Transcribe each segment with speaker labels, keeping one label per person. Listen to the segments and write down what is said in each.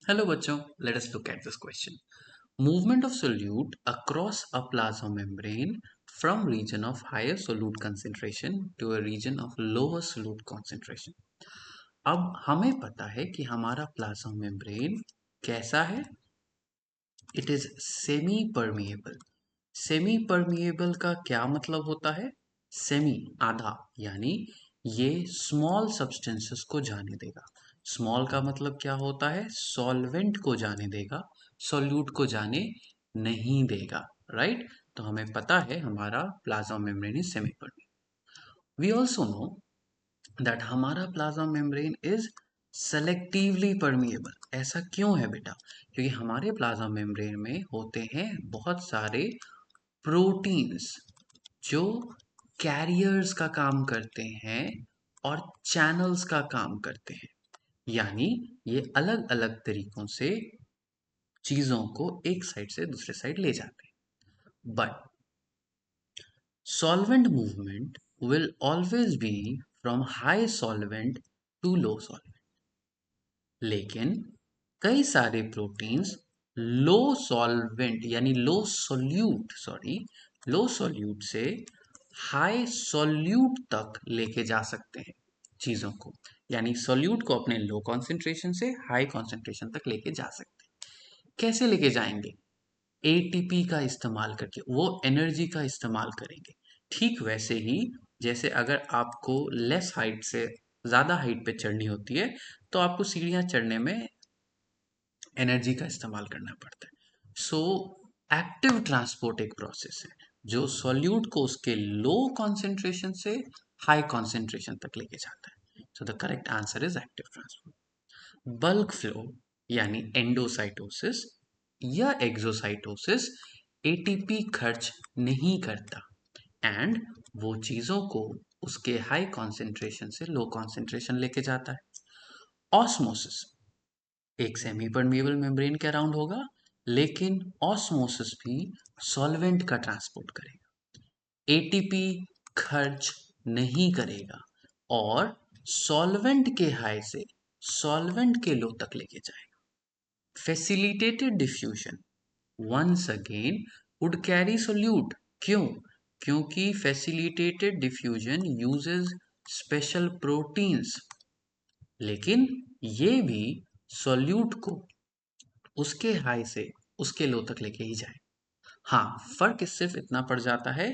Speaker 1: Hello बच्चों, let us look at this question. Movement of solute across a plasma membrane from region of higher solute concentration to a region of lower solute concentration. अब हमें पता है कि हमारा plasma membrane कैसा है. It is semi permeable. Semi permeable का क्या मतलब होता है? सेमी आधा, यानी ये स्मॉल सब्सटेंसेस को जाने देगा. स्मॉल का मतलब क्या होता है? सॉल्वेंट को जाने देगा, सॉल्यूट को जाने नहीं देगा. राइट तो हमें पता है हमारा plasma membrane is semi permeable. We also know that हमारा plasma membrane is selectively permeable. ऐसा क्यों है बेटा? क्योंकि हमारे प्लाज्मा मेम्ब्रेन में होते हैं बहुत सारे प्रोटीन्स जो कैरियर्स का काम करते हैं और चैनल्स का काम करते हैं. यानी ये अलग अलग तरीकों से चीजों को एक साइड से दूसरे साइड ले जाते हैं. But solvent movement will always be from high solvent to low solvent. लेकिन कई सारे प्रोटीन्स लो सॉल्वेंट यानी लो सॉल्यूट से हाई सॉल्यूट तक लेके जा सकते हैं चीजों को. यानी सॉल्यूट को अपने लो कॉन्सेंट्रेशन से हाई कॉन्सेंट्रेशन तक लेके जा सकते हैं. कैसे लेके जाएंगे? एटीपी का इस्तेमाल करके वो एनर्जी का इस्तेमाल करेंगे. ठीक वैसे ही जैसे अगर आपको लेस हाइट से ज़्यादा हाइट पे चढ़नी होती है तो आपको सीढ़ियाँ चढ़ने में एनर्जी का इस्तेमाल करना पड़ता है. सो एक्टिव ट्रांसपोर्ट एक प्रोसेस है जो सॉल्यूट को उसके लो कॉन्सेंट्रेशन से हाई कॉन्सेंट्रेशन तक लेके जाता है. So the correct answer is active transport. Bulk flow यानी एंडोसाइटोसिस या एक्सोसाइटोसिस एटीपी खर्च नहीं करता एंड वो चीजों को उसके हाई कॉन्सेंट्रेशन से लो कॉन्सेंट्रेशन लेके जाता है. ऑस्मोसिस एक सेमी परमिएबल मेम्ब्रेन के अराउंड होगा, लेकिन ऑस्मोसिस भी सॉल्वेंट का ट्रांसपोर्ट करेगा. एटीपी खर्च नहीं करेगा और सॉल्वेंट के हाई से सॉल्वेंट के लो तक लेके जाएगा. Facilitated diffusion once again would carry solute. क्यों? क्योंकि facilitated diffusion uses special proteins. लेकिन ये भी solute को उसके हाई से उसके लो तक लेके ही जाए. हाँ, फर्क सिर्फ इतना पड़ जाता है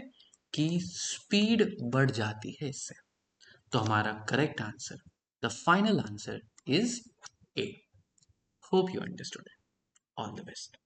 Speaker 1: कि स्पीड बढ़ जाती है इससे. तो हमारा correct answer, the final answer is a. Hope you understood. All the best.